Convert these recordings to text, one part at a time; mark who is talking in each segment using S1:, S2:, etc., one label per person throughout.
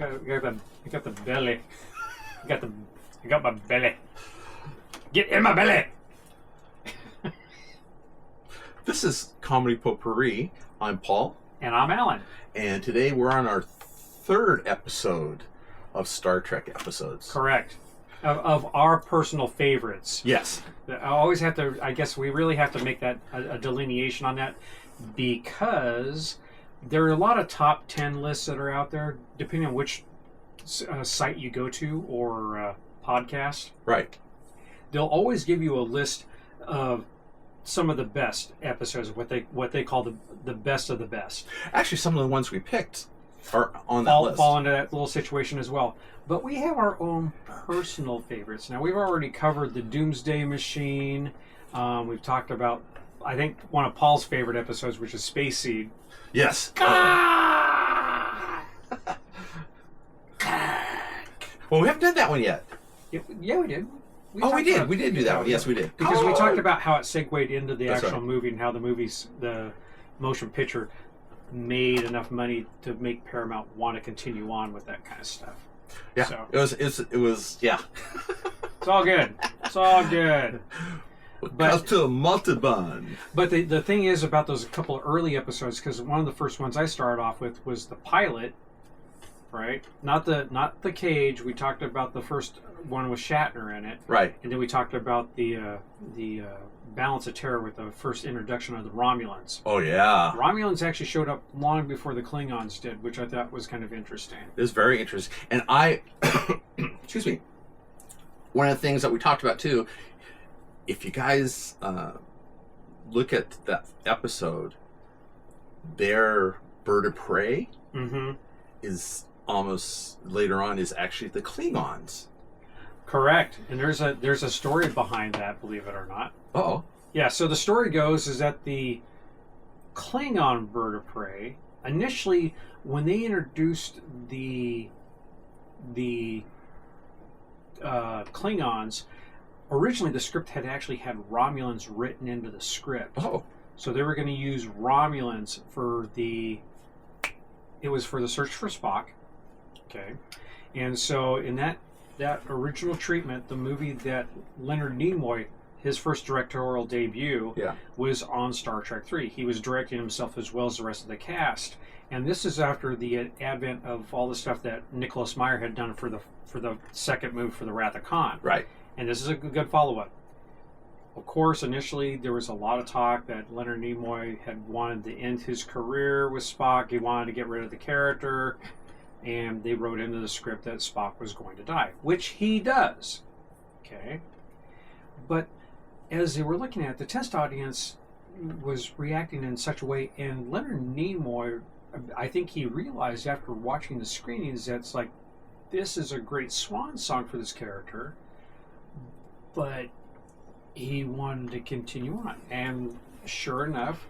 S1: I got the belly. I got my belly. Get in my belly.
S2: This is Comedy Potpourri. I'm Paul.
S1: And I'm Alan.
S2: And today we're on our third episode of Star Trek Episodes.
S1: Correct. Of our personal favorites.
S2: Yes.
S1: I always have to, I guess we really have to make that a delineation on that, because there are a lot of top 10 lists that are out there, depending on which site you go to or podcast.
S2: Right.
S1: They'll always give you a list of some of the best episodes, what they call the best of the best.
S2: Actually, some of the ones we picked are on that list.
S1: Fall into that little situation as well. But we have our own personal favorites. Now, we've already covered the Doomsday Machine. We've talked about, I think, one of Paul's favorite episodes, which is Space Seed.
S2: Yes. Well, we haven't done that one yet.
S1: Yeah, we did.
S2: We did. We did do that one. Yes, we did.
S1: Because we talked about how it segued into the
S2: That's
S1: actual
S2: right.
S1: movie and how the motion picture made enough money to make Paramount want to continue on with that kind of stuff.
S2: Yeah.
S1: So,
S2: It was. Yeah.
S1: it's all good. It's all good.
S2: But to a multiband.
S1: But the thing is about those couple of early episodes, because one of the first ones I started off with was the pilot, right? Not the Cage. We talked about the first one with Shatner in it,
S2: Right.
S1: and then we talked about the Balance of Terror with the first introduction of the Romulans.
S2: Oh yeah.
S1: Romulans actually showed up long before the Klingons did, which I thought was kind of interesting.
S2: It was very interesting. And I, excuse me, one of the things that we talked about too, if you guys look at that episode, their bird of prey is almost later on is actually the Klingons.
S1: Correct. And there's a story behind that, believe it or not.
S2: Oh.
S1: Yeah, so the story goes is that the Klingon bird of prey, initially, when they introduced the Klingons, originally the script had actually had Romulans written into the script.
S2: Oh.
S1: So they were going to use Romulans for it was for the search for Spock. Okay. And so in that original treatment, the movie that Leonard Nimoy, his first directorial debut, was on Star Trek 3. He was directing himself as well as the rest of the cast. And this is after the advent of all the stuff that Nicholas Meyer had done for the second movie for the Wrath of Khan.
S2: Right.
S1: And this is a good follow-up. Of course, initially there was a lot of talk that Leonard Nimoy had wanted to end his career with Spock. He wanted to get rid of the character. And they wrote into the script that Spock was going to die, which he does. Okay. But as they were looking at it, the test audience was reacting in such a way, and Leonard Nimoy, I think he realized after watching the screenings that it's like, this is a great swan song for this character, but he wanted to continue on. And sure enough,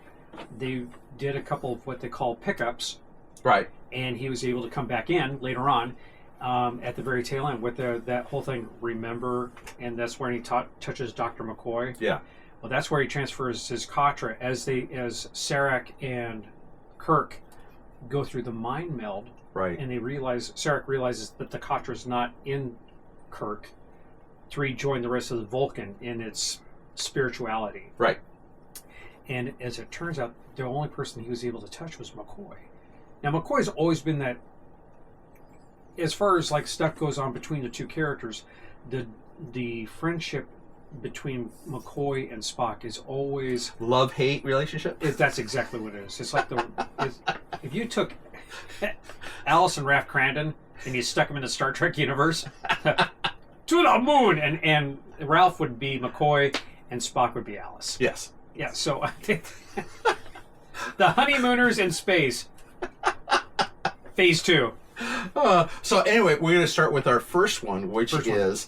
S1: they did a couple of what they call pickups.
S2: Right.
S1: And he was able to come back in later on at the very tail end with that whole thing, remember, and that's where he touches Dr. McCoy.
S2: Yeah.
S1: Well, that's where he transfers his Katra as Sarek and Kirk go through the mind meld.
S2: Right.
S1: And Sarek realizes that the Katra is not in Kirk to rejoin the rest of the Vulcan in its spirituality.
S2: Right.
S1: And as it turns out, the only person he was able to touch was McCoy. Now, McCoy's always been that, as far as like stuff goes on between the two characters, the friendship between McCoy and Spock is always...
S2: Love-hate relationship?
S1: That's exactly what it is. It's like if you took Allison Raff Crandon and you stuck him in the Star Trek universe, to the moon, and Ralph would be McCoy and Spock would be Alice.
S2: Yes.
S1: Yeah, so I think the honeymooners in space... Phase 2.
S2: So anyway, we're going to start with our first one, which is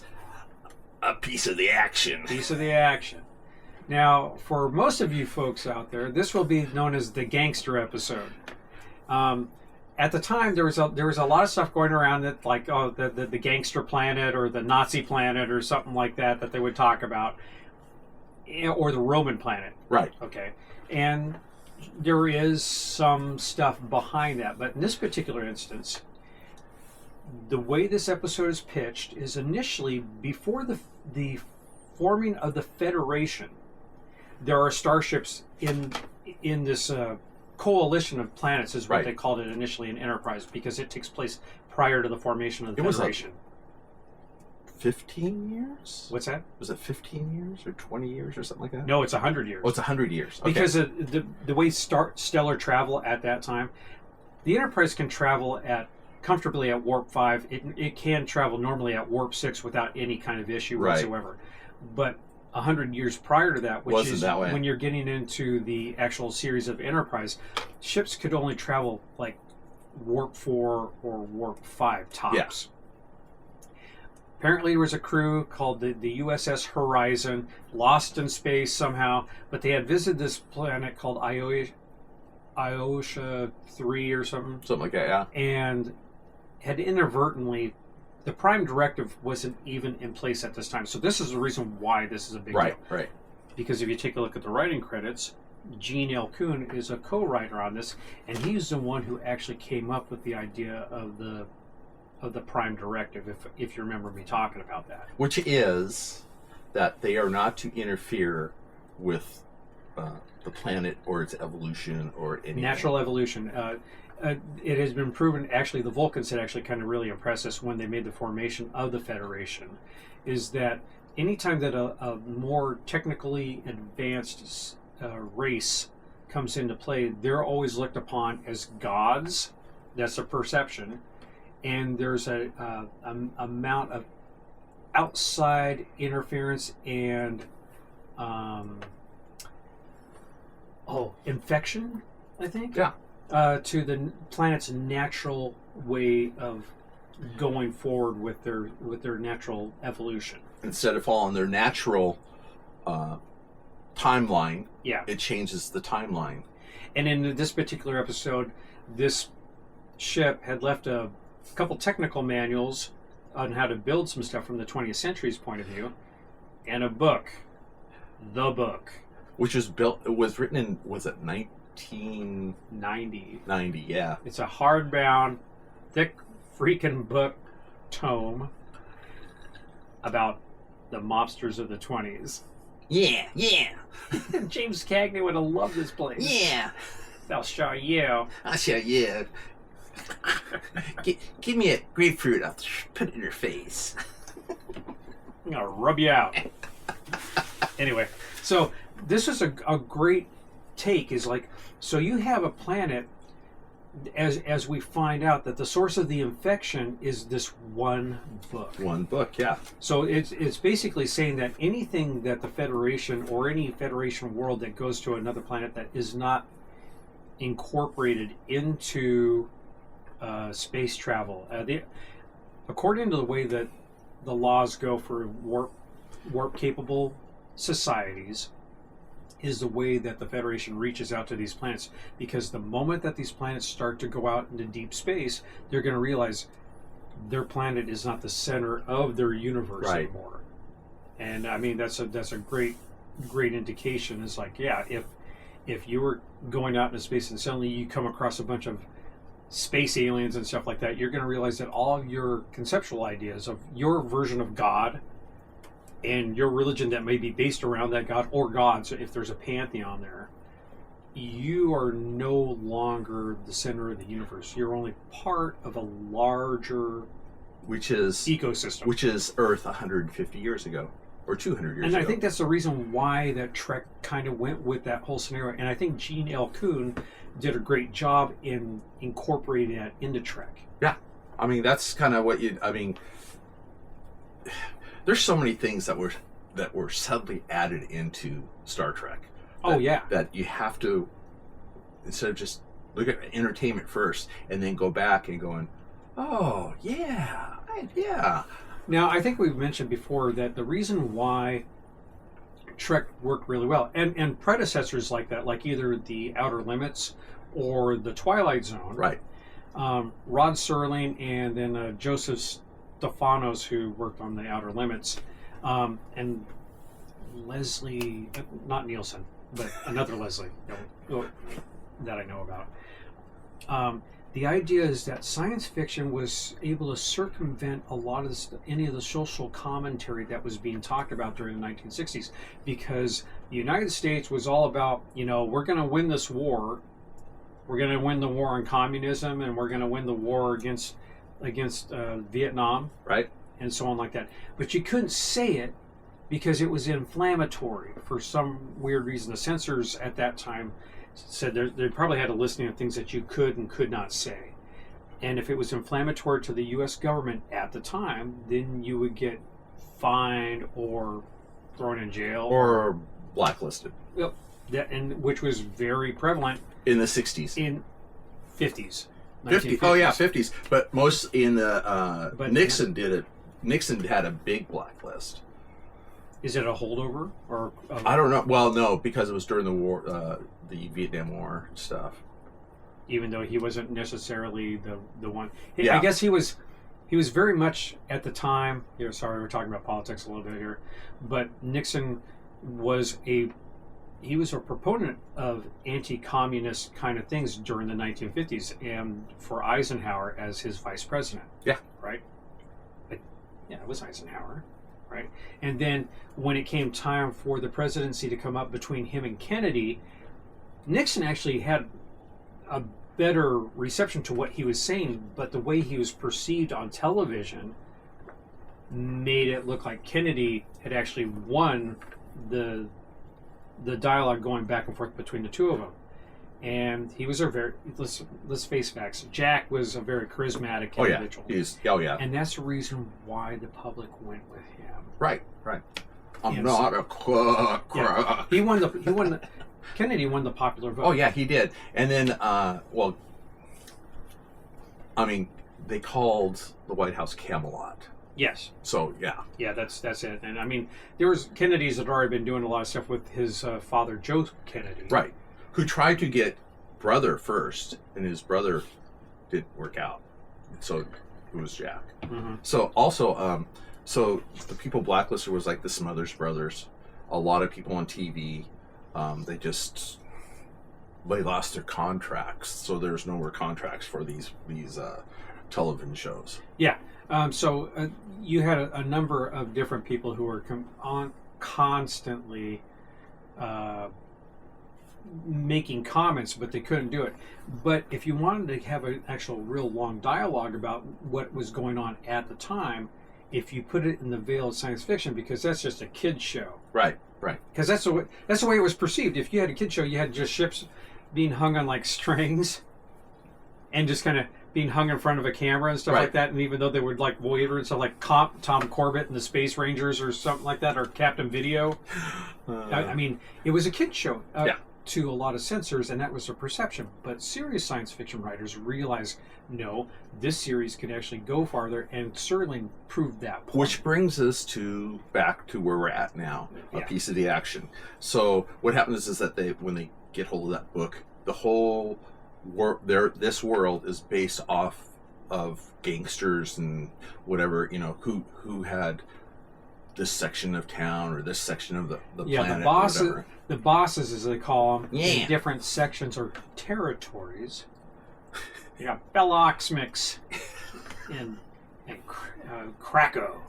S2: a piece of the action.
S1: Piece of the action. Now, for most of you folks out there, this will be known as the gangster episode. At the time, there was a lot of stuff going around that, like, the gangster planet or the Nazi planet or something like that they would talk about, or the Roman planet.
S2: Right.
S1: Okay. And there is some stuff behind that, but in this particular instance, the way this episode is pitched is initially before the forming of the Federation. There are starships in this coalition of planets, is what
S2: Right.
S1: they called it initially in Enterprise, because it takes place prior to the formation of the
S2: It was
S1: Federation.
S2: 15 years?
S1: What's that?
S2: Was it 15 years or 20 years or something like that?
S1: No, it's 100 years.
S2: Oh, it's 100 years. Okay.
S1: Because the way stellar travel at that time, the Enterprise can travel comfortably at warp 5. It can travel normally at warp 6 without any kind of issue
S2: Right.
S1: whatsoever. But 100 years prior to that, which
S2: Wasn't
S1: is
S2: that way.
S1: when you're getting into the actual series of Enterprise, ships could only travel like warp 4 or warp 5 tops. Apparently there was a crew called the USS Horizon, lost in space somehow, but they had visited this planet called Iosha 3 or something,
S2: Something like that, yeah.
S1: and had inadvertently, the Prime Directive wasn't even in place at this time. So this is the reason why this is a big
S2: Right,
S1: deal.
S2: right.
S1: Because if you take a look at the writing credits, Gene L. Kuhn is a co-writer on this, and he's the one who actually came up with the idea of the Prime Directive, if you remember me talking about that.
S2: Which is that they are not to interfere with the planet or its evolution or anything.
S1: Natural evolution. It has been proven, actually, the Vulcans had actually kind of really impressed us when they made the formation of the Federation, is that anytime that a more technically advanced race comes into play, they're always looked upon as gods. That's a perception. And there's a amount of outside interference and infection, I think.
S2: Yeah.
S1: To the planet's natural way of going forward with their natural evolution.
S2: Instead of following their natural timeline,
S1: Yeah.
S2: it changes the timeline.
S1: And in this particular episode, this ship had left a couple technical manuals on how to build some stuff from the 20th century's point of view, and a book. The book.
S2: Which was built, it was written in, was it 1990?
S1: 90.
S2: Yeah.
S1: It's a hardbound, thick freaking book tome about the mobsters of the 20s.
S2: Yeah, yeah,
S1: James Cagney would have loved this place.
S2: yeah.
S1: They'll show you.
S2: I said, yeah. Give me a grapefruit, I'll put it in your face.
S1: I'm gonna rub you out. Anyway, so this is a great take. Is like, so you have a planet, as we find out that the source of the infection is this one book.
S2: One book, yeah.
S1: So it's basically saying that anything that the Federation or any Federation world that goes to another planet that is not incorporated into space travel, according to the way that the laws go for warp capable societies, is the way that the Federation reaches out to these planets. Because the moment that these planets start to go out into deep space, they're going to realize their planet is not the center of their universe
S2: Right.
S1: anymore. And I mean, that's a great indication. It's like, yeah, if you were going out into space and suddenly you come across a bunch of space aliens and stuff like that, you're going to realize that all of your conceptual ideas of your version of God and your religion that may be based around that God or gods, if there's a pantheon there, you are no longer the center of the universe. You're only part of a larger
S2: Which is
S1: ecosystem.
S2: Earth 150 years ago or 200 years
S1: And
S2: ago.
S1: I think that's the reason why that Trek kind of went with that whole scenario. And I think Gene L. Kuhn did a great job in incorporating that into Trek.
S2: Yeah. I mean, that's kind of what there's so many things that were subtly added into Star Trek.
S1: Oh, yeah.
S2: That you have to, instead of just look at entertainment first and then go back and going, oh, yeah, yeah.
S1: Now, I think we've mentioned before that the reason why Trek worked really well, and predecessors like that, like either the Outer Limits or the Twilight Zone.
S2: Right.
S1: Rod Serling and then Joseph Stefanos, who worked on the Outer Limits, and Leslie, not Nielsen, but another Leslie that I know about. the idea is that science fiction was able to circumvent a lot of any of the social commentary that was being talked about during the 1960s, because the United States was all about, we're going to win this war. We're going to win the war on communism, and we're going to win the war against Vietnam,
S2: right,
S1: and so on like that. But you couldn't say it because it was inflammatory for some weird reason. The censors at that time said they probably had a listing of things that you could and could not say. And if it was inflammatory to the U.S. government at the time, then you would get fined or thrown in jail.
S2: Or blacklisted.
S1: Yep. Which was very prevalent.
S2: In the 60s.
S1: In 50s.
S2: 50s. Oh, yeah, 50s. But most in the... Nixon
S1: yeah.
S2: did it. Nixon had a big blacklist.
S1: Is it a holdover? Or
S2: I don't know. Well, no, because it was during the war, the Vietnam War stuff.
S1: Even though he wasn't necessarily the one.
S2: Yeah.
S1: I guess he was very much at the time. Sorry, we're talking about politics a little bit here, but Nixon was a proponent of anti-communist kind of things during the 1950s, and for Eisenhower as his vice president.
S2: Yeah.
S1: Right. Yeah, it was Eisenhower. Right. And then when it came time for the presidency to come up between him and Kennedy, Nixon actually had a better reception to what he was saying, but the way he was perceived on television made it look like Kennedy had actually won the dialogue going back and forth between the two of them. And he was let's face facts, Jack was a very charismatic individual.
S2: Yeah.
S1: And that's the reason why the public went with him.
S2: Right. I'm not a quot.
S1: Yeah, Kennedy won the popular vote.
S2: Oh, yeah, he did. And then, they called the White House Camelot.
S1: Yes.
S2: So, yeah.
S1: Yeah, that's it. And Kennedys had already been doing a lot of stuff with his father, Joe Kennedy.
S2: Right. Who tried to get brother first, and his brother didn't work out. So, it was Jack.
S1: Mm-hmm.
S2: So, also, so the people blacklisted was like the Smothers Brothers. A lot of people on TV, they lost their contracts, so there's no more contracts for these television shows.
S1: Yeah. So you had a number of different people who were constantly making comments, but they couldn't do it. But if you wanted to have an actual real long dialogue about what was going on at the time, if you put it in the veil of science fiction, because that's just a kid's show.
S2: Right.
S1: Because that's the way it was perceived. If you had a kid's show, you had just ships being hung on like strings and just kind of being hung in front of a camera and stuff like that. And even though they would like waver and stuff like Tom Corbett and the Space Rangers or something like that, or Captain Video. It was a kid's show to a lot of censors, and that was their perception. But serious science fiction writers realized, no, this series could actually go farther and certainly prove that point.
S2: Which brings us back to where we're at now, a piece of the action. So what happens is that when they get hold of that book, the whole this world is based off of gangsters and whatever, who had this section of town or this section of the planet.
S1: The bosses, as they call them, in
S2: Yeah.
S1: different sections or territories. You got Belloxmix and Krakow.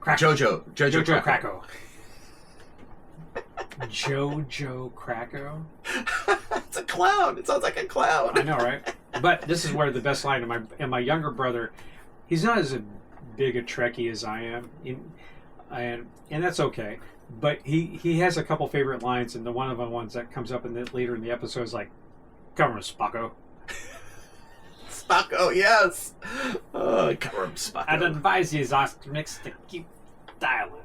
S2: Jojo
S1: Krakow. Jojo Krakow?
S2: It's a clown. It sounds like a clown.
S1: I know, right? But this is where the best line and my younger brother, he's not as big a Trekkie as I am, and that's okay. But he has a couple favorite lines, and one of the ones that comes up later in the episode is like, "Cover him, Spocko."
S2: Spocko, yes. Cover him, Spocko.
S1: I'd advise you, Zostrix, to keep dialing.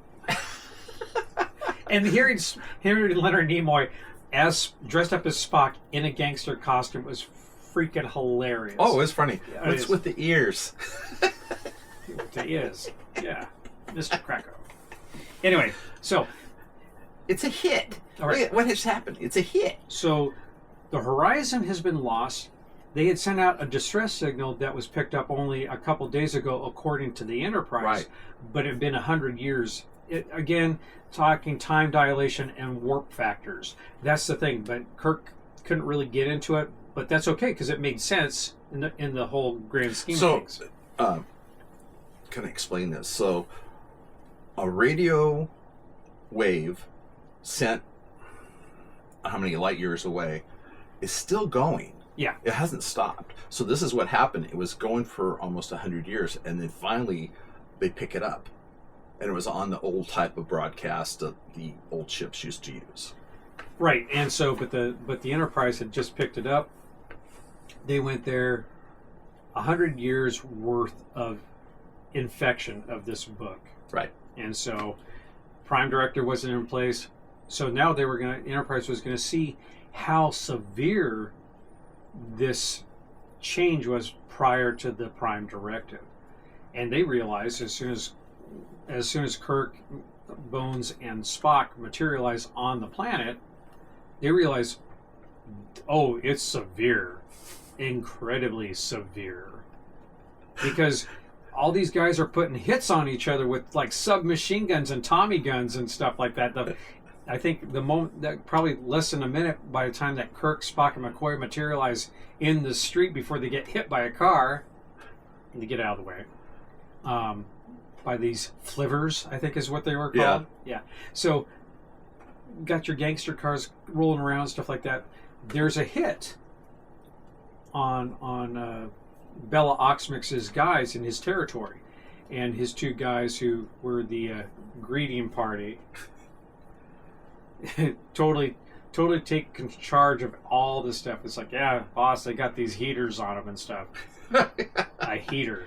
S1: And hearing Leonard Nimoy as dressed up as Spock in a gangster costume was freaking hilarious.
S2: Oh, it's funny.
S1: Yeah,
S2: What's with the ears?
S1: It is. Yeah. Mr. Krakow. Anyway, so
S2: it's a hit.
S1: All right.
S2: What has happened? It's a hit.
S1: So the horizon has been lost. They had sent out a distress signal that was picked up only a couple days ago, according to the Enterprise.
S2: Right.
S1: But it had been 100 years. Again, talking time dilation and warp factors. That's the thing. But Kirk couldn't really get into it. but that's okay because it made sense in the whole grand scheme
S2: So,
S1: of things.
S2: Can I explain this? So, a radio wave sent how many light years away is still going.
S1: Yeah.
S2: It hasn't stopped. So this is what happened. It was going for almost 100 years, and then finally they pick it up. And it was on the old type of broadcast that the old ships used to use.
S1: Right, and so but the Enterprise had just picked it up. They went there 100 years worth of infection of this book.
S2: Right.
S1: And so Prime Directive wasn't in place. So now Enterprise was gonna see how severe this change was prior to the Prime Directive. And they realized as soon as Kirk, Bones, and Spock materialize on the planet, they realize, oh, it's severe. Incredibly severe. Because all these guys are putting hits on each other with like submachine guns and Tommy guns and stuff like that. I think the moment that probably less than a minute by the time that Kirk, Spock, and McCoy materialize in the street before they get hit by a car and to get out of the way. By these flivvers, I think is what they were called. Yeah. So, got your gangster cars rolling around, stuff like that. There's a hit on Bella Oxmix's guys in his territory, and his two guys who were the greeting party totally take charge of all this stuff. It's like, yeah, boss, they got these heaters on them and stuff. A heater.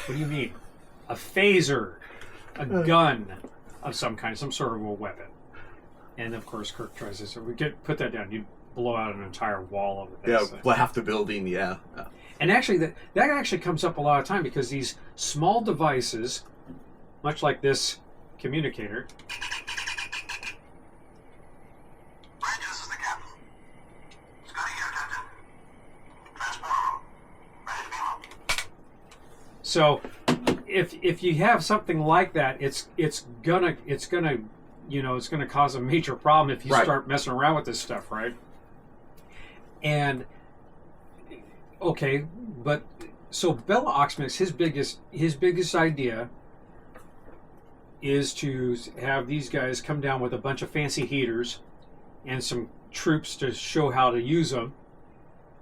S1: What do you mean? A phaser, a gun of some kind, some sort of a weapon. And of course, Kirk tries to say, "We could put that down. You'd blow out an entire wall over this."
S2: Yeah, well, half the building. Yeah.
S1: And actually, that actually comes up a lot of time because these small devices, much like this communicator.
S3: This is the captain. Scotty here, Captain. Transport ready to beam up.
S1: So, if you have something like that, it's gonna cause a major problem if you
S2: Right.
S1: start messing around with this stuff, right? And okay, but so Bella Oxmix, his biggest idea is to have these guys come down with a bunch of fancy heaters and some troops to show how to use them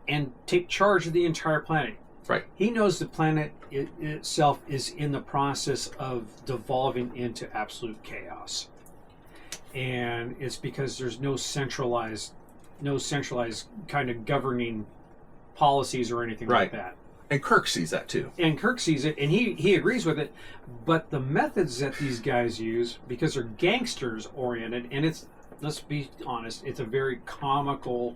S1: and take charge of the entire planet.
S2: Right.
S1: He knows the planet itself is in the process of devolving into absolute chaos, and it's because there's no centralized kind of governing policies or anything like
S2: Right.
S1: that.
S2: And Kirk sees that too.
S1: And Kirk sees it, and he agrees with it. But the methods that these guys use, because they're gangsters oriented, and it's, let's be honest, it's a very comical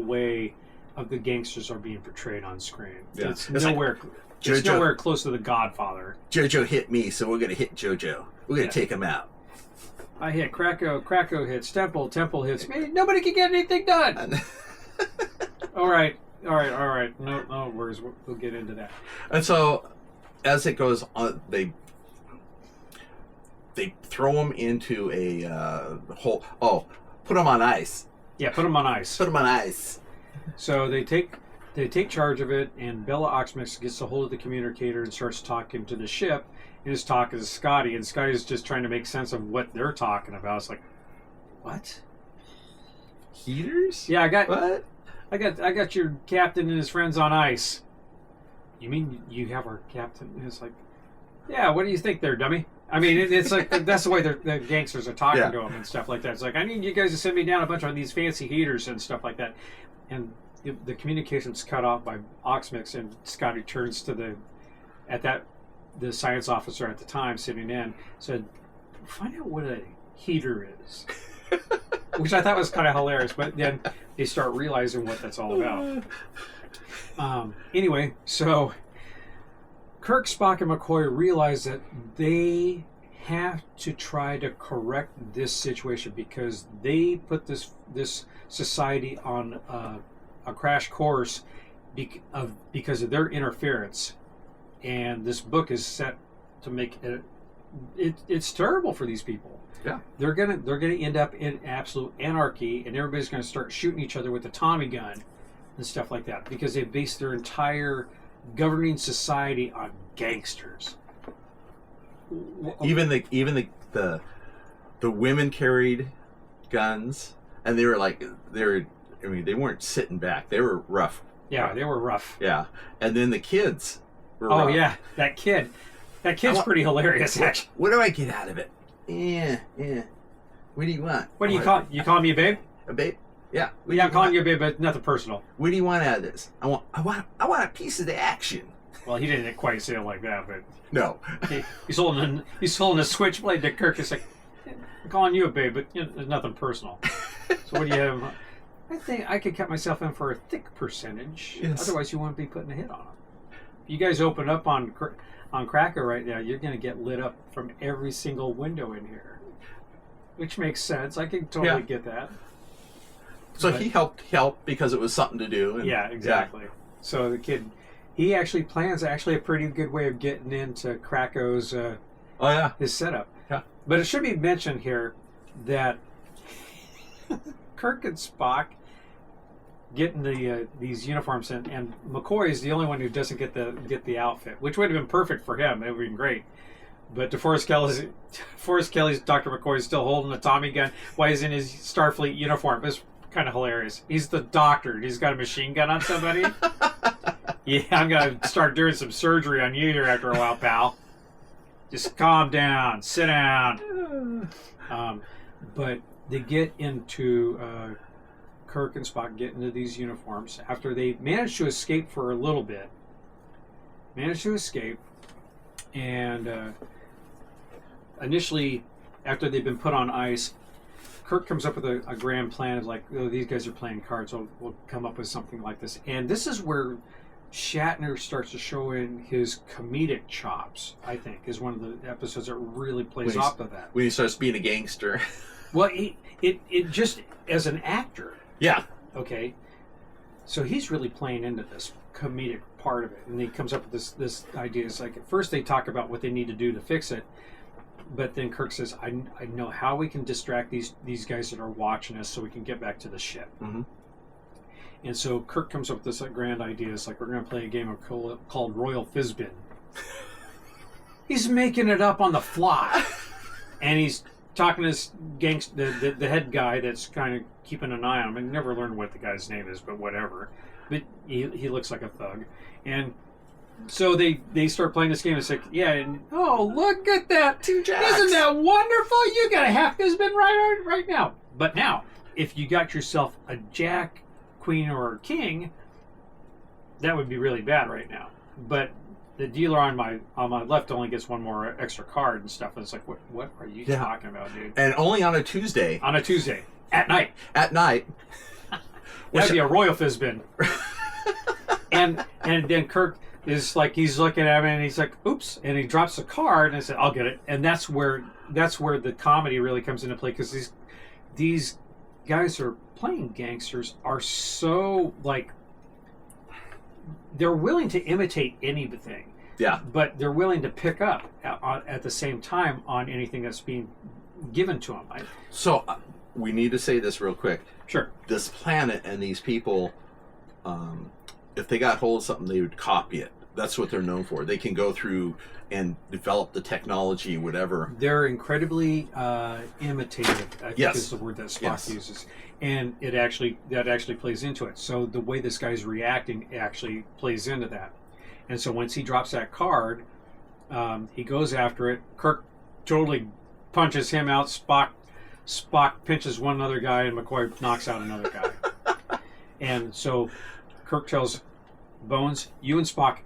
S1: way of the gangsters are being portrayed on screen.
S2: Yeah.
S1: It's
S2: It's
S1: nowhere. It's nowhere close to The Godfather.
S2: Jojo hit me, so we're gonna hit Jojo. We're gonna take him out.
S1: I hit Krakow hits Temple hits me. Nobody can get anything done. All right. No worries. We'll get into that.
S2: And so, as it goes on, they throw him into a hole. Oh, put him on ice.
S1: Yeah, put them on ice.
S2: Put him on ice.
S1: So they take charge of it, and Bella Oxmix gets a hold of the communicator and starts talking to the ship. And his talk is Scotty, and Scotty's just trying to make sense of what they're talking about. It's like, what?
S2: Heaters?
S1: Yeah,
S2: What?
S1: I got your captain and his friends on ice. You mean you have our captain? And it's like, yeah. What do you think, there, dummy? I mean, it's like that's the way the gangsters are talking to him and stuff like that. It's like, I need you guys to send me down a bunch of these fancy heaters and stuff like that. And the communication's cut off by Oxmix, and Scotty turns to the science officer at the time sitting in, said, find out what a heater is. Which I thought was kind of hilarious, but then they start realizing what that's all about. Anyway, so Kirk, Spock, and McCoy realize that they have to try to correct this situation because they put this society on a crash course because of their interference, and this book is set to make it's terrible for these people.
S2: Yeah.
S1: They're gonna end up in absolute anarchy, and everybody's gonna start shooting each other with a Tommy gun and stuff like that because they base their entire governing society on gangsters.
S2: Even the women carried guns, and they weren't sitting back. They were rough.
S1: Yeah, they were rough.
S2: Yeah, and then the kids were
S1: Oh
S2: rough.
S1: yeah, that kid's pretty hilarious. Actually,
S2: What do I get out of it? Yeah. What do you want?
S1: what do you call? You call me a babe?
S2: A babe? Yeah.
S1: Yeah, I'm calling you a babe, but nothing personal.
S2: What do you want out of this? I want a piece of the action.
S1: Well, he didn't quite say it like that, but
S2: No.
S1: he's holding a switchblade to Kirk. It's like, I'm calling you a babe, but there's nothing personal. So what do you have? I think I could cut myself in for a thick percentage.
S2: Yes.
S1: Otherwise, you wouldn't be putting a hit on him. If you guys open up on Cracker right now, you're going to get lit up from every single window in here, which makes sense. I can totally get that.
S2: So
S1: But-
S2: he helped because it was something to do. And,
S1: Yeah, exactly. So the kid, he actually plans a pretty good way of getting into Krako's
S2: Oh yeah.
S1: his setup.
S2: Yeah.
S1: But it should be mentioned here that Kirk and Spock getting these uniforms, and McCoy is the only one who doesn't get the outfit, which would have been perfect for him. It would have been great. But DeForest Kelly's Dr. McCoy is still holding a Tommy gun while he's in his Starfleet uniform. It's kind of hilarious. He's the doctor. He's got a machine gun on somebody. Yeah, I'm going to start doing some surgery on you here after a while, pal. Just calm down. Sit down. But they get into... Kirk and Spock get into these uniforms after they manage to escape for a little bit. And initially, after they've been put on ice, Kirk comes up with a grand plan of like, oh, these guys are playing cards, so we'll come up with something like this. And this is where Shatner starts to show in his comedic chops, I think, is one of the episodes that really plays off of that.
S2: When he starts being a gangster.
S1: Well, it just, as an actor,
S2: Yeah.
S1: okay, so he's really playing into this comedic part of it, and he comes up with this idea. It's like at first they talk about what they need to do to fix it, but then Kirk says, "I know how we can distract these guys that are watching us, so we can get back to the ship."
S2: Mm-hmm.
S1: And so Kirk comes up with this grand idea. It's like we're going to play a game called Royal Fizbin. He's making it up on the fly, and he's talking to this the head guy that's kind of keeping an eye on him. I never learned what the guy's name is, but whatever. But he looks like a thug. And so they start playing this game. It's like, yeah, and oh, look at that.
S2: 2 jacks.
S1: Isn't that wonderful? You got a half Fizbin right now. But now, if you got yourself a jack, queen, or king, that would be really bad right now. But the dealer on my left only gets one more extra card and stuff. And it's like, what are you talking about, dude?
S2: And only on a Tuesday.
S1: On a Tuesday at night.
S2: At night.
S1: That'd be a Royal Fizbin. and then Kirk is like, he's looking at him and he's like, oops, and he drops the card and I said, I'll get it. And that's where the comedy really comes into play, because these guys who are playing gangsters are so like, they're willing to imitate anything.
S2: Yeah.
S1: But they're willing to pick up at the same time on anything that's being given to them.
S2: So we need to say this real quick.
S1: Sure.
S2: This planet and these people, if they got hold of something, they would copy it. That's what they're known for. They can go through and develop the technology, whatever.
S1: They're incredibly imitative, I think is the word that Spock uses. And that actually plays into it. So the way this guy's reacting actually plays into that. And so once he drops that card, he goes after it. Kirk totally punches him out. Spock pinches one other guy, and McCoy knocks out another guy. And so Kirk tells Bones, you and Spock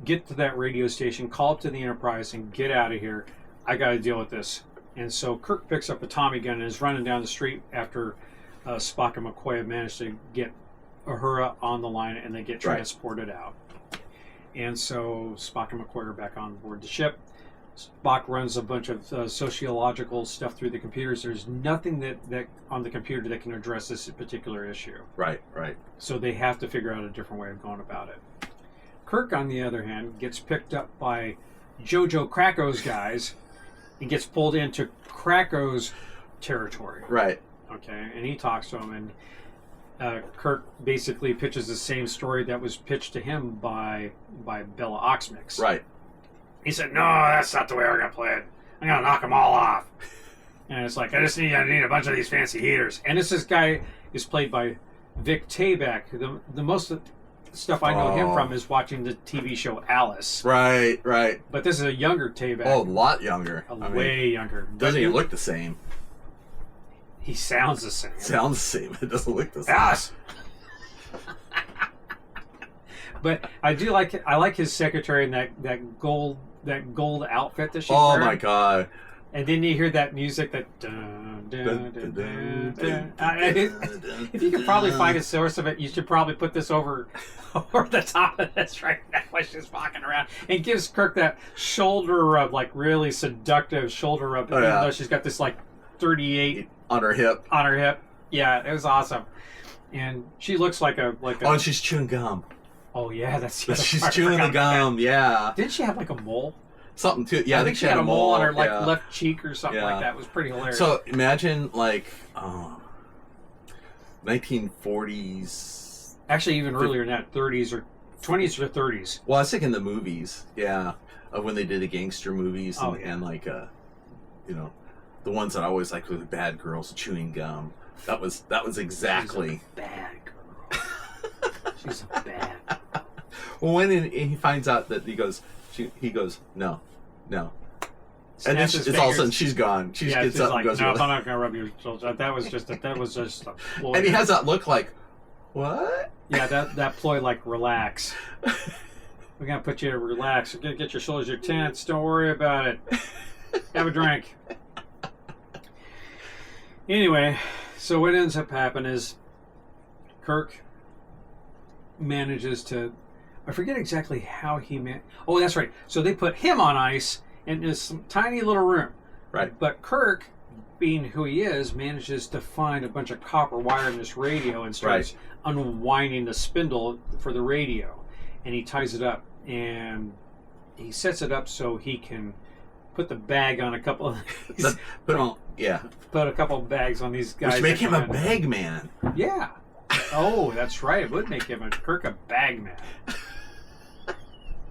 S1: get to that radio station, call up to the Enterprise, and get out of here. I got to deal with this. And so Kirk picks up a Tommy gun and is running down the street after Spock and McCoy have managed to get Uhura on the line, and they get transported out. And so Spock and McCoy are back on board the ship. Spock runs a bunch of sociological stuff through the computers. There's nothing that on the computer that can address this particular issue.
S2: Right.
S1: So they have to figure out a different way of going about it. Kirk, on the other hand, gets picked up by Jojo Krako's guys, and gets pulled into Krako's territory.
S2: Right.
S1: Okay, and he talks to him, and Kirk basically pitches the same story that was pitched to him by Bella Oxmix.
S2: Right.
S1: He said, "No, that's not the way we're gonna play it. I'm gonna knock them all off." And it's like, I need a bunch of these fancy heaters. And this guy is played by Vic Tayback. The most stuff I know him from is watching the TV show Alice.
S2: Right.
S1: But this is a younger Tayback.
S2: Oh, a lot younger.
S1: Way younger.
S2: Doesn't even look the same.
S1: He sounds the same.
S2: Sounds the same. It doesn't look the same.
S1: Alice! But I like his secretary in that gold outfit that she's wearing.
S2: Oh my god.
S1: And then you hear that music that dun, dun, dun, dun, dun. If you could probably find a source of it, you should probably put this over the top of this right now while she's walking around. And gives Kirk that shoulder rub, like really seductive shoulder rub, even though she's got this like 38
S2: on her hip.
S1: Yeah, it was awesome. And she looks like a
S2: Oh, and she's chewing gum.
S1: Oh yeah, that's the other
S2: she's
S1: part.
S2: chewing the gum. Yeah.
S1: Didn't she have like a mole?
S2: Something too. Yeah,
S1: I think she had a mole on her
S2: yeah.
S1: left cheek or something like that. It was pretty hilarious.
S2: So imagine 1940s.
S1: Actually, even earlier than that, 30s or 20s or 30s.
S2: Well, I was thinking the movies. Yeah, of when they did the gangster movies and the ones that I always liked were the bad girls chewing gum. That was exactly.
S1: She's a bad girl. She's a bad girl.
S2: Well, when he finds out that he goes no, and then it's all of a sudden she's gone. She gets up
S1: like,
S2: and goes.
S1: No, I'm not gonna rub your shoulder. That was just a ploy.
S2: And he has that look like, what?
S1: Yeah, that ploy like relax. We're gonna put you to relax. We're gonna get your shoulders, your tense. Don't worry about it. Have a drink. Anyway, so what ends up happening is Kirk manages to. I forget exactly how he Oh, that's right. So they put him on ice in this tiny little room.
S2: Right.
S1: But Kirk, being who he is, manages to find a bunch of copper wire in this radio and starts unwinding the spindle for the radio. And he ties it up. And he sets it up so he can put the bag on a couple of these.
S2: Put
S1: a couple of bags on these guys.
S2: Which make him a bag man.
S1: Yeah. Oh, that's right. It would make Kirk a bag man.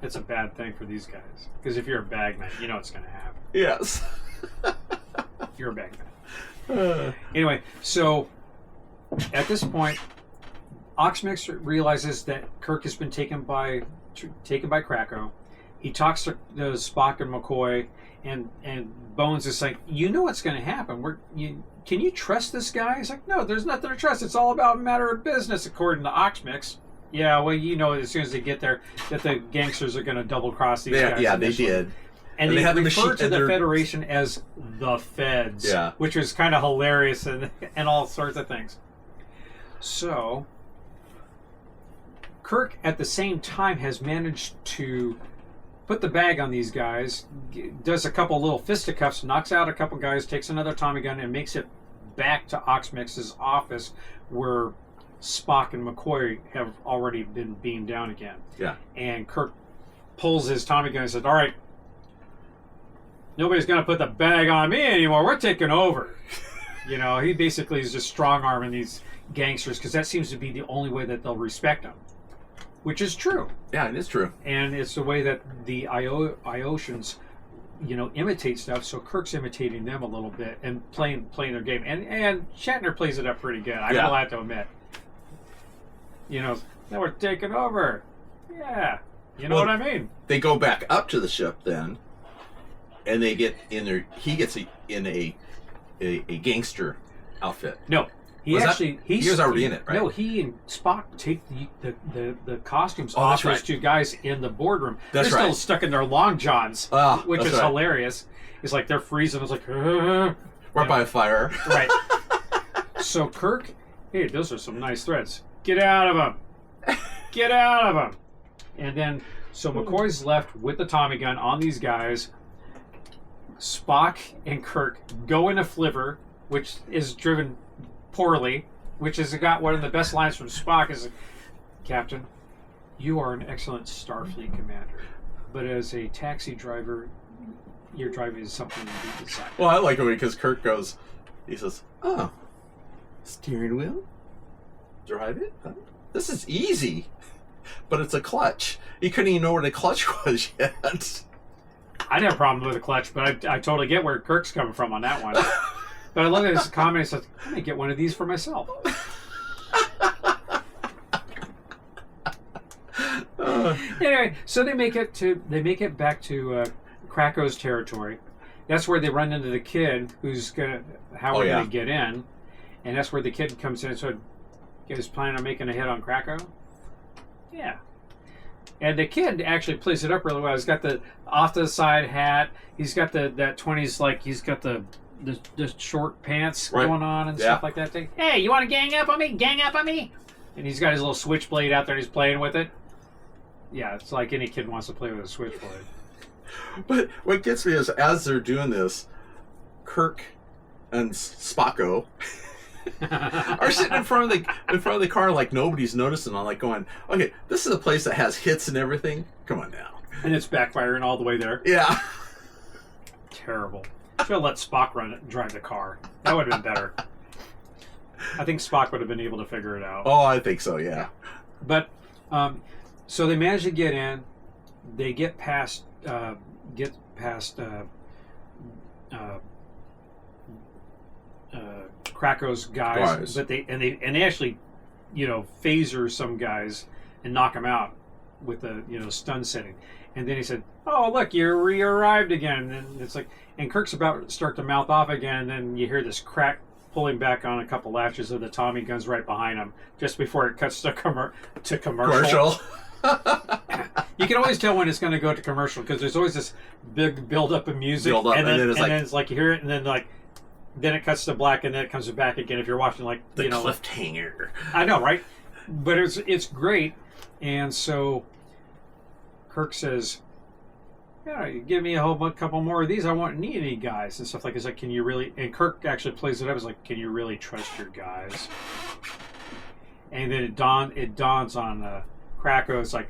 S1: It's a bad thing for these guys. Because if you're a bag man, you know what's going to happen.
S2: Yes.
S1: You're a bag man. Anyway, so at this point, Oxmix realizes that Kirk has been taken by Krakow. He talks to Spock and McCoy, and Bones is like, you know what's going to happen. Can you trust this guy? He's like, no, there's nothing to trust. It's all about a matter of business, according to Oxmix. Yeah, well, you know, as soon as they get there, that the gangsters are going to double-cross these guys.
S2: Yeah, they did.
S1: And they refer to the Federation as the Feds, which was kind of hilarious and all sorts of things. So, Kirk, at the same time, has managed to put the bag on these guys, does a couple little fisticuffs, knocks out a couple guys, takes another Tommy gun, and makes it back to Oxmix's office where Spock and McCoy have already been beamed down again.
S2: Yeah.
S1: And Kirk pulls his Tommy gun and says, all right, nobody's going to put the bag on me anymore. We're taking over. You know, he basically is just strong-arming these gangsters because that seems to be the only way that they'll respect him. Which is true.
S2: Yeah, it is true.
S1: And it's the way that the Iosians, imitate stuff. So Kirk's imitating them a little bit and playing their game. And Shatner plays it up pretty good. I will have to admit. Now we're taking over. Yeah. You know what I mean?
S2: They go back up to the ship then, and they get in there. He gets in a gangster outfit.
S1: No. He was
S2: already in it, right?
S1: No, he and Spock take the costumes off those two guys in the boardroom. They're still stuck in their long johns, which is hilarious. It's like they're freezing. It's like,
S2: we're by a fire.
S1: Right. So Kirk, hey, those are some nice threads. Get out of them. Get out of them. And then, so McCoy's left with the Tommy gun on these guys. Spock and Kirk go in a flivver, which is driven poorly, which has got one of the best lines from Spock is, Captain, you are an excellent Starfleet commander, but as a taxi driver, you're driving something you decide.
S2: Well, I like it because Kirk goes, he says, "Oh, steering wheel, drive it. Huh? This is easy, but it's a clutch." He couldn't even know where the clutch was yet.
S1: I didn't have a problem with the clutch, but I totally get where Kirk's coming from on that one. But I look at his comment and says, "I'm gonna get one of these for myself." Anyway, so they make it back to Krako's territory. That's where they run into the kid who's gonna gonna get in, and that's where the kid comes in. So, you guys planning on making a hit on Krakow? Yeah. And the kid actually plays it up really well. He's got the off to the side hat. He's got that 20s, like he's got the short pants going on and stuff like that thing. Hey, you want to gang up on me? Gang up on me? And he's got his little switchblade out there and he's playing with it. Yeah, it's like any kid wants to play with a switchblade.
S2: But what gets me is, as they're doing this, Kirk and Spocko are sitting in front of the car like nobody's noticing. I'm like going, okay, this is a place that has hits and everything. Come on now.
S1: And it's backfiring all the way there.
S2: Yeah.
S1: Terrible. Should have let Spock drive the car. That would have been better. I think Spock would have been able to figure it out.
S2: Oh, I think so, yeah.
S1: But so they manage to get in. They get past Krako's guys, but they actually, phaser some guys and knock them out with the stun setting. And then he said, "Oh, look, you arrived again." And it's like, and Kirk's about to start to mouth off again, and then you hear this crack pulling back on a couple latches of the Tommy guns right behind him, just before it cuts to commercial. You can always tell when it's going to go to commercial because there's always this big build up of music, and then it's like you hear it, and then it cuts to black, and then it comes back again. If you're watching
S2: the cliffhanger,
S1: I know, right? But it's great, and so Kirk says, "Yeah, you give me a couple more of these. I won't need any guys and stuff like." It's like, "Can you really?" And Kirk actually plays it up. It's like, "Can you really trust your guys?" And then it dawns on Krako. It's like,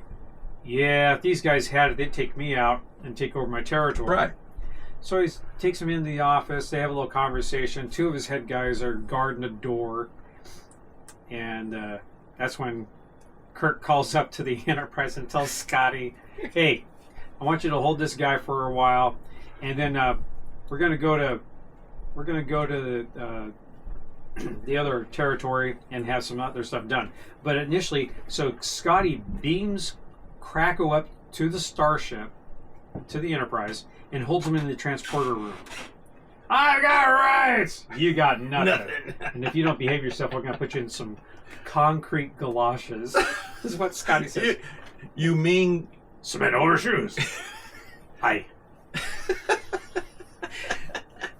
S1: "Yeah, if these guys had it, they'd take me out and take over my territory."
S2: Right.
S1: So he takes him into the office. They have a little conversation. Two of his head guys are guarding the door, and that's when Kirk calls up to the Enterprise and tells Scotty, "Hey, I want you to hold this guy for a while, and then we're gonna go to the other territory and have some other stuff done." But initially, so Scotty beams Krako up to the starship, to the Enterprise, and holds him in the transporter room. "I got rights. You got nothing. And if you don't behave yourself, we're gonna put you in some concrete galoshes." This is what Scotty says.
S2: You mean
S1: cement overshoes? Hi.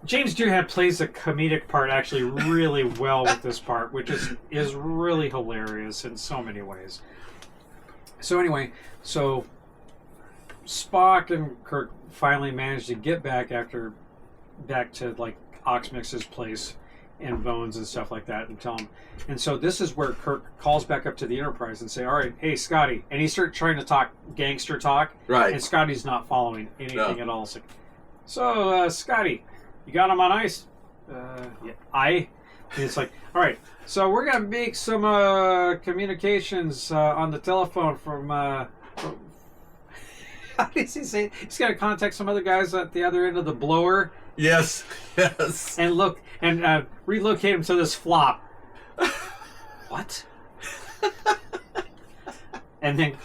S1: James Doohan plays the comedic part actually really well with this part, which is really hilarious in so many ways. So anyway, Spock and Kirk finally managed to get back to like Oxmix's place and Bones and stuff like that, and tell him. And so this is where Kirk calls back up to the Enterprise and say, "All right, hey Scotty," and he starts trying to talk gangster talk,
S2: right?
S1: And Scotty's not following anything at all. It's like, "So Scotty, you got him on ice?" Yeah, and it's like, "All right, so we're gonna make some communications on the telephone from how does he say it? He's got to contact some other guys at the other end of the blower."
S2: Yes.
S1: And look, and relocate him to this flop. What? And then,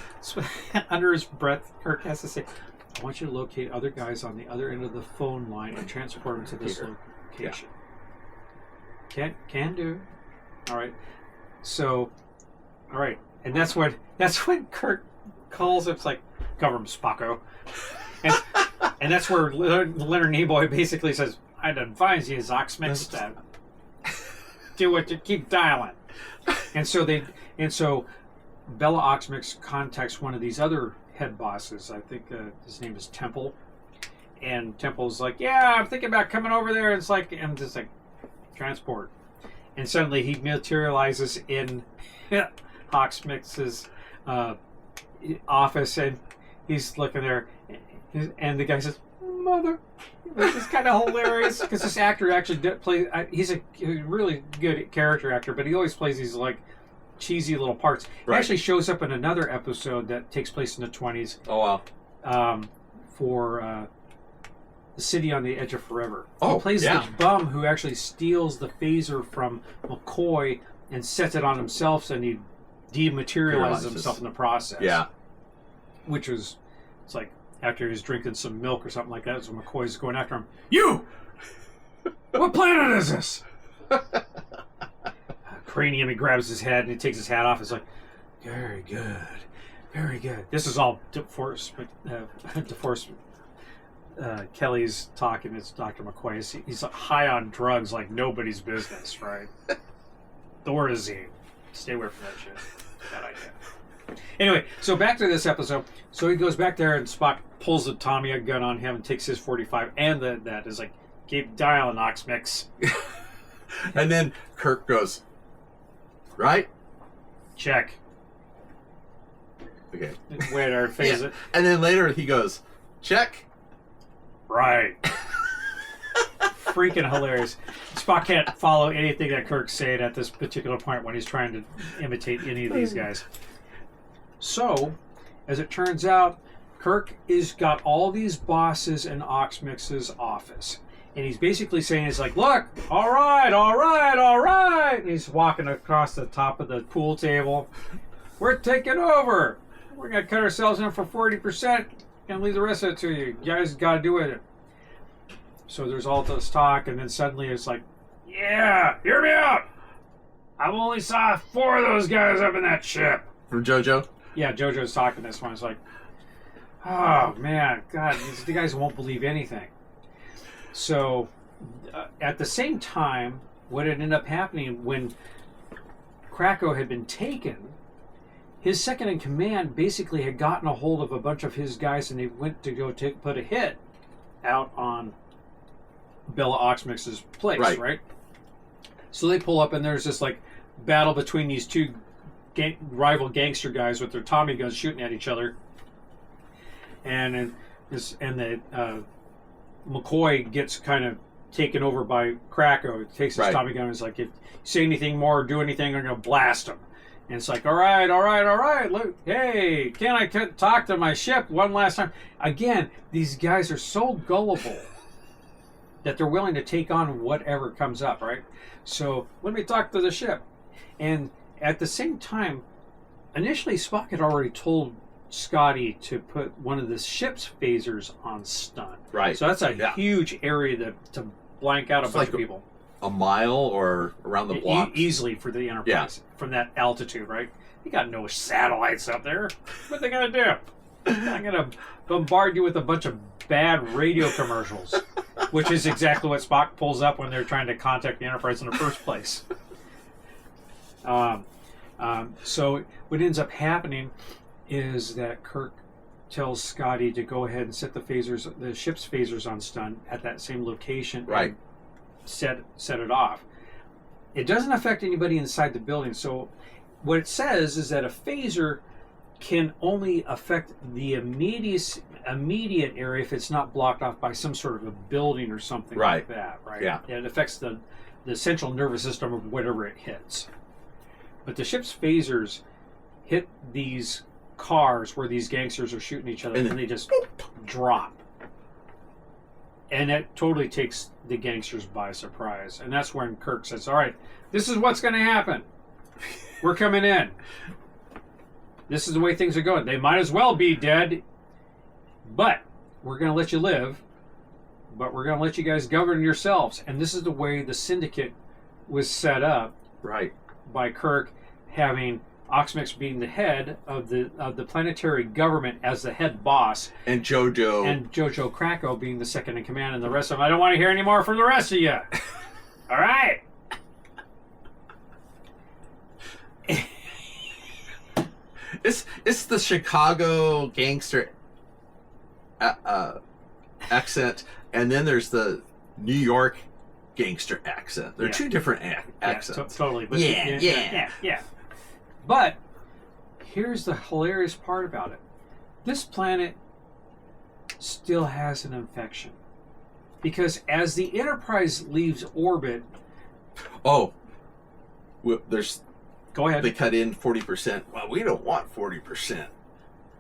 S1: under his breath, Kirk has to say, "I want you to locate other guys on the other end of the phone line and transport them to this location." Yeah. Can do. All right. So, all right, and that's when Kirk calls. It's like, "Cover him, Spocko." And that's where Leonard Nimoy basically says, "I'd advise you, Oxmix, to do what you keep dialing." And so Bella Oxmix contacts one of these other head bosses. I think his name is Temple. And Temple's like, "Yeah, I'm thinking about coming over there." And it's like, and just like, transport. And suddenly he materializes in Oxmix's office, and he's looking there. And the guy says, mother. Which is kind of hilarious because this actor actually plays. He's a really good character actor, but he always plays these like cheesy little parts. He
S2: Right.
S1: actually shows up in another episode that takes place in the 20s
S2: Oh wow.
S1: for The City on the Edge of Forever.
S2: Oh,
S1: He plays
S2: yeah.
S1: the bum who actually steals the phaser from McCoy and sets it on himself, and he dematerializes himself in the process.
S2: Yeah.
S1: Which was, it's like after he was drinking some milk or something like that, so McCoy's going after him. You! What planet is this? Cranium, he grabs his head and he takes his hat off. It's like, very good, very good. This is all DeForest Kelly's talking. It's Dr. McCoy. He's high on drugs like nobody's business, right? Thorazine. Stay away from that shit. Bad idea. Anyway, so back to this episode. So he goes back there and Spock pulls the Tommy gun on him and takes his 45 and that is like, keep dialing, Oxmix.
S2: And then Kirk goes, right?
S1: Check.
S2: Okay.
S1: Wait, our phase it.
S2: And then later he goes, check.
S1: Right. Freaking hilarious. Spock can't follow anything that Kirk's saying at this particular point when he's trying to imitate any of these guys. So, as it turns out, Kirk is got all these bosses in Oxmix's office. And he's basically saying, it's like, look, all right. And he's walking across the top of the pool table. We're taking over. We're going to cut ourselves in for 40% and leave the rest of it to you. You guys got to do it. So there's all this talk, and then suddenly it's like, yeah, hear me out. I've only saw 4 of those guys up in that ship.
S2: From JoJo?
S1: Yeah, JoJo's talking this one. It's like, oh, man, God, these guys won't believe anything. So, at the same time, what had ended up happening when Krakow had been taken, his second in command basically had gotten a hold of a bunch of his guys, and they went to go put a hit out on Bella Oxmix's place, right? So they pull up, and there's this like battle between these two rival gangster guys with their Tommy guns shooting at each other, and McCoy gets kind of taken over by Krakow. He takes his Tommy gun and is like, if you say anything more or do anything, I'm going to blast him. And it's like, all right. Look, hey, can I talk to my ship one last time? Again, these guys are so gullible that they're willing to take on whatever comes up, right? So let me talk to the ship. And at the same time, initially Spock had already told Scotty to put one of the ship's phasers on stun.
S2: Right.
S1: So that's a huge area to blank out a bunch of people.
S2: A mile or around the block?
S1: Easily for the Enterprise from that altitude, right? You got no satellites up there. What are they going to do? I'm going to bombard you with a bunch of bad radio commercials, which is exactly what Spock pulls up when they're trying to contact the Enterprise in the first place. So what ends up happening is that Kirk tells Scotty to go ahead and set the ship's phasers on stun at that same location.
S2: Right.
S1: And set it off. It doesn't affect anybody inside the building. So what it says is that a phaser can only affect the immediate area if it's not blocked off by some sort of a building or something like that, right?
S2: Yeah.
S1: It affects the central nervous system of whatever it hits. But the ship's phasers hit these cars where these gangsters are shooting each other, and they just drop. And that totally takes the gangsters by surprise. And that's when Kirk says, all right, this is what's going to happen. We're coming in. This is the way things are going. They might as well be dead, but we're going to let you live, but we're going to let you guys govern yourselves. And this is the way the syndicate was set up by Kirk having Oxmix being the head of the planetary government as the head boss,
S2: and JoJo
S1: Krakow being the second in command, and the rest of them. I don't want to hear any more from the rest of you. All right.
S2: It's the Chicago gangster accent, and then there's the New York gangster accent. They're two different accents.
S1: Totally. But yeah. But here's the hilarious part about it. This planet still has an infection. Because as the Enterprise leaves orbit,
S2: Oh, there's
S1: go ahead.
S2: they cut in 40%. Well, we don't want 40%.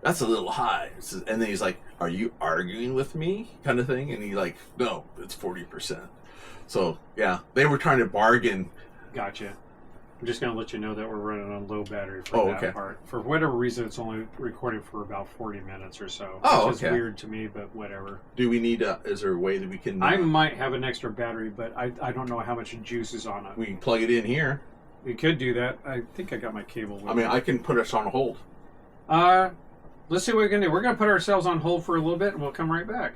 S2: That's a little high. And then he's like, "Are you arguing with me?" kind of thing. And he's like, "No, it's 40%." So yeah, they were trying to bargain.
S1: Gotcha. I'm just going to let you know that we're running on low battery for
S2: Oh,
S1: that
S2: okay.
S1: part. For whatever reason, it's only recording for about 40 minutes or so.
S2: Oh,
S1: which is
S2: okay.
S1: weird to me, but whatever.
S2: Do we need is there a way that we can
S1: I might have an extra battery, but I don't know how much juice is on it.
S2: we can plug it in here?
S1: We could do that. I think I got my cable with
S2: I mean, I can put us on hold.
S1: Let's see what we can do. We're going to put ourselves on hold for a little bit, and we'll come right back.